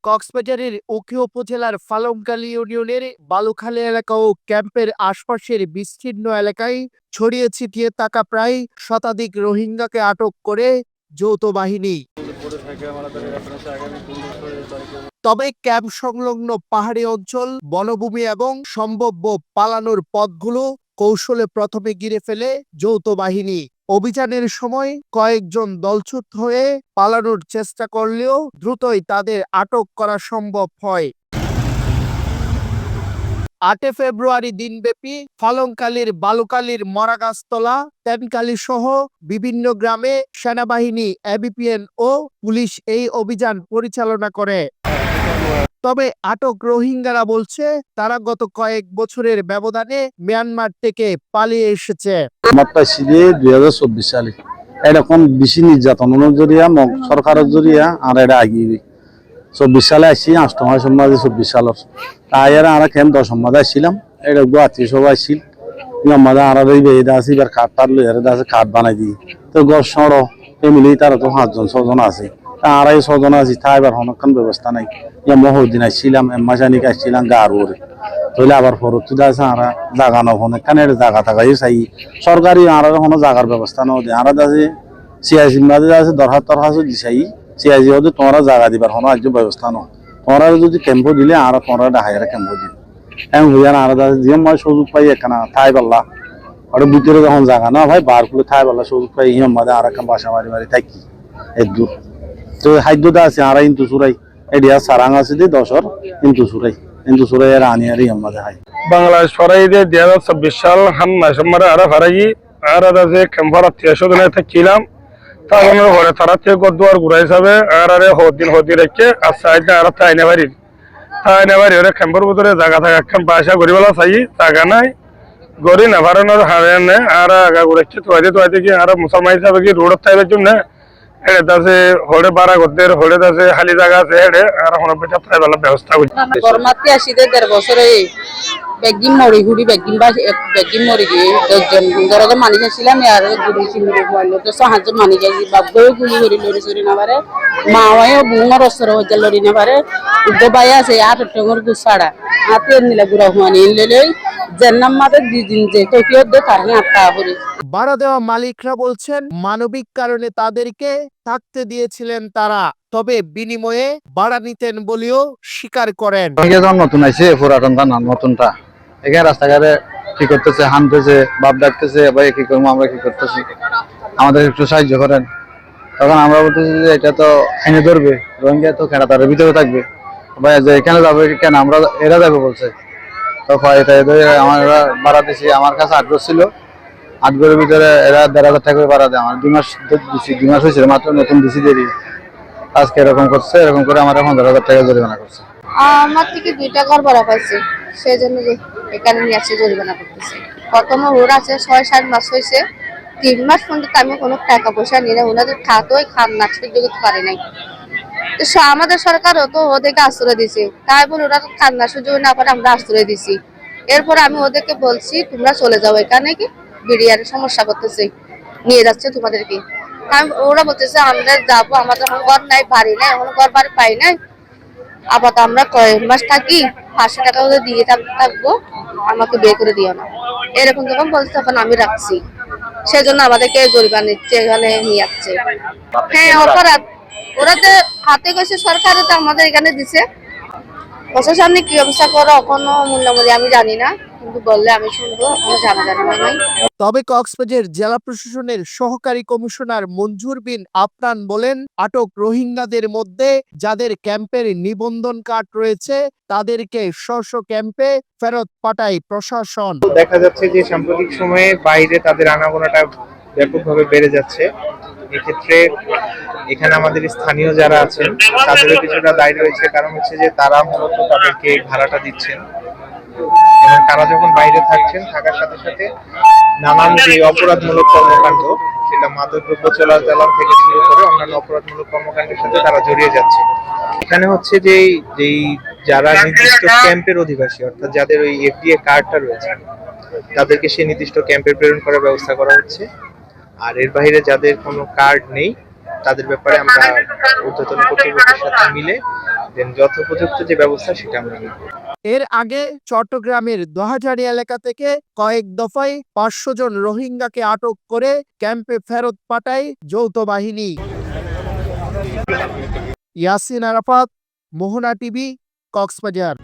কক্সবাজারের উখিয়া উপজেলার ফালংকালী ইউনিয়নের বালুখালী এলাকা ও ক্যাম্পের আশপাশের বিস্তীর্ণ এলাকায় ছড়িয়ে ছিটিয়ে থাকা প্রায় শতাধিক রোহিঙ্গাকে আটক করে যৌথ বাহিনী। তবে ক্যাম্প সংলগ্ন পাহাড়ি অঞ্চল, বনভূমি এবং সম্ভাব্য পালানোর পথগুলো কৌশলে প্রথমে ঘিরে ফেলে যৌথ বাহিনী। অভিযানের সময় কয়েকজন দলছুট হয়ে পালানোর চেষ্টা করলেও দ্রুতই তাদের আটক করা সম্ভব হয়। ৮ ফেব্রুয়ারি দিনব্যাপী ফালংকালীর বালুকালীর মরাগাছতলা, তেনকালী সহ বিভিন্ন গ্রামে সেনাবাহিনী, এবিপিএন ও পুলিশ এই অভিযান পরিচালনা করে। তবে আটক রোহিঙ্গারা বলছে তারা গত কয়েক বছরের ব্যবধানে মিয়ানমার থেকে পালিয়ে এসেছে। 2024 সালে এরকম বেশি নির্যাতন জরিয়া সরকারের জরিয়া আর এটা আগিয়ে 24 সালে আসছি 8 মাস সম্মাদে 24 সালের তাই আর কেন 10 সম্মাদে আসছিলাম। এটা গুয়াহাটি সবাই আসছিল আমাদের আর বেদা আছে এবার খাট টার লই আছে খাট বানাই দিই তো গড় সড় ফ্যামিলি তারা তো 5 জন 6 জন আছে আর এই 6 জন আছে তাই এবার কোনো ব্যবস্থা নাই। মহদিন আসছিলাম মাসানিক আসছিলাম গারুরে তাহলে আবার ফরত আছে আর জায়গা নখনে কানের জায়গা থাকাই চাই সরকারি আর কোনো জায়গার ব্যবস্থা ন দেয় আর আছে সিআইসি মাঝে আছে দরখাস্ত দিছাই সিআইসি হতে তোমরা জায়গা দিবার কোনো আজ ব্যবস্থা ন তোমরা যদি ক্যাম্প দিলে আর তোমরা ডাহাইরা ক্যাম্প দিন এমন হইয়ার আর যে মই সুযোগ পাই একখানা ঠাই পাল্লা আর ভিতরে যখন জায়গা না ভাই বার করে ঠাই পাল্লা সুযোগ পাই ইহম মাঝে আর একটা বাসা মারি মারি থাকি এক দূর তো খাদ্যটা আছে আর ইন্তু চুরাই এডিয়া সারাং আছে দি 10 ইন্তু চুরাই কিন্তু সুরাই আর আনি আর ইহম মাঝে হাই বাংলাদেশ ফরাই দিয়ে 2026 সাল হান্না সম্মারে আর ফারাই আর আছে ক্যাম্পার 300 দিনে থাকিলাম তখন ঘরে তারা থেকে গদুয়ার ঘুরা হিসাবে আর আরে হদিন রেখে আর সাইডে আর তাইনে বাড়ি ওরা ক্যাম্পার ভিতরে জায়গা থাকা ক্যাম্প আসা গরিবেলা চাই জায়গা নাই গড়ি না ভাড়ানোর হারে নে আর আগা ঘুরেছে তোয়াইতে কি আর মুসলমান হিসাবে কি রোড থাইবার জন্য হেড়ে আছে হড়ে বাড়া করতে হড়ে আছে খালি জায়গা আছে হেড়ে আর কোনো বেটা থাইবার ব্যবস্থা করছে গরমাতে আসিতে 1.5 বছরে বেগিন মরি ঘুরি বেগিন মরি গিয়ে 10 জন গরগে মানি যাচ্ছিলাম আর গুড়ি চিংড়ি বললো তো 5 জন মানি যাই বাবুও গুলি করে লড়ি চড়ি না পারে মাওয়াও বুঙর অস্ত্র হয়ে লড়ি না পারে উদ্দ বাই আছে আর টঙ্গর গুছাড়া হাতে নিলে গুড়া হুয়ানি লেলেই জন্নাম মাতে 2 দিন যে তোকিও দে কারণে আটকা পড়ে। ভাড়া দেওয়া মালিকরা বলছেন মানবিক কারণে তাদেরকে থাকতে দিয়েছিলেন তারা, তবে বিনিময়ে ভাড়া নিতেন বলেও স্বীকার করেন। নতুন আইছে পুরাতন তা নতুনটা এখানে রাস্তাঘাটে কি করতেছে হানতেছে বাপ ডাকতেছে ভাই কি করবো আমরা কি করতেছি আমাদের একটু সাহায্য করেন। তখন আমরা বলতেছি যে এটা তো আইনে ধরবে রোহিঙ্গা তো কেনা তার ভিতরে থাকবে ভাই যে এখানে যাবে কেন আমরা এরা যাবে বলছে তো আমরা ভাড়া দিছি। আমার কাছে 8 ছিল 8 ঘরের ভিতরে এরা 1,500 টাকা করে ভাড়া দেয়। আমার 2 মাস দিছি 2 মাস হয়েছিল মাত্র নতুন দিছি দেরি আজকে এরকম করছে এরকম করে আমার 15,000 টাকা জরিমানা করছে। আমার থেকে 2টা ঘর ভাড়া পাইছে সেই জন্য এখানে নিয়ে আসছে জরিমানা করতেছে। প্রথমে ওরা আছে 6-7 মাস হয়েছে 3 মাস পর্যন্ত আমি কোনো টাকা পয়সা নিয়ে না ওনাদের খাতই খান না সহ্য করতে পারে নাই। তো আমাদের সরকারও তো ওদেরকে আশ্রয় দিছে তাই বলে ওরা খান্না সহ্য না পারে আমরা আশ্রয় দিছি। এরপর আমি ওদেরকে বলছি তোমরা চলে যাও এখানে কি বিডিআর সমস্যা করতেছে নিয়ে যাচ্ছে তোমাদেরকে। ওরা বলতেছে আমরা যাবো আমাদের এখন ঘর নাই বাড়ি নাই এখন ঘর বাড়ি পাই নাই আপাতত আমরা কয়েক মাস থাকি 500 টাকা দিয়ে থাকবো আমাকে বিয়ে করে দিও না এরকম যখন বলছে তখন আমি রাখছি সেজন্য আমাদেরকে জরিমানা নিচ্ছে এখানে নিয়ে যাচ্ছে। হ্যাঁ অপরাধ ওরা তো হাতে গেছে সরকার তো আমাদের এখানে দিছে প্রশাসনে কি অবস্থা করে এখনো মূল্যমূল্য আমি জানি না কিন্তু বললে আমি শুনবো জানা নাই। তবে কক্সবাজার জেলা প্রশাসনের সহকারী কমিশনার মঞ্জুর বিন আফরান বলেন আটক রোহিঙ্গাদের মধ্যে যাদের ক্যাম্পের নিবন্ধন কার্ড রয়েছে তাদেরকে স্ব ক্যাম্পে ফেরত পাঠায় প্রশাসন। দেখা যাচ্ছে যে সাম্প্রতিক সময়ে বাইরে তাদের আনাগোনাটা ব্যাপকভাবে বেড়ে যাচ্ছে। এক্ষেত্রে এখানে আমাদের স্থানীয় যারা আছেন তাদেরও কিছুটা দায় রয়েছে কারণ হচ্ছে যে তারা মূলত তাদেরকে ভাড়াটা দিচ্ছেন এবং তারা যখন বাইরে থাকছেন থাকার সাথে সাথে নানান যে অপরাধমূলক কর্মকাণ্ড সেটা মাদকদ্রব্য চোরাচালান থেকে শুরু করে অন্যান্য অপরাধমূলক কর্মকাণ্ডের সাথে তারা জড়িয়ে যাচ্ছে। এখানে হচ্ছে যে যারা নির্দিষ্ট ক্যাম্পের অধিবাসী অর্থাৎ যাদের ওই এফডিএ কার্ডটা রয়েছে তাদেরকে সেই নির্দিষ্ট ক্যাম্পে প্রেরণ করার ব্যবস্থা করা হচ্ছে। আর এর বাইরে যাদের কোনো কার্ড নেই তাদের ব্যাপারে আমরা ঊর্ধ্বতন কর্তৃপক্ষের সাথে মিলে দেন যথোপযুক্ত যে ব্যবস্থা সেটা আমরা নিব। এর আগে চট্টগ্রামের দোহাজারী এলাকা থেকে কয়েক দফায় 500 জন রোহিঙ্গাকে আটক করে ক্যাম্পে ফেরত পাঠায় যৌথ বাহিনী। ইয়াসিন আরাফাত, মোহনা টিভি, কক্সবাজার।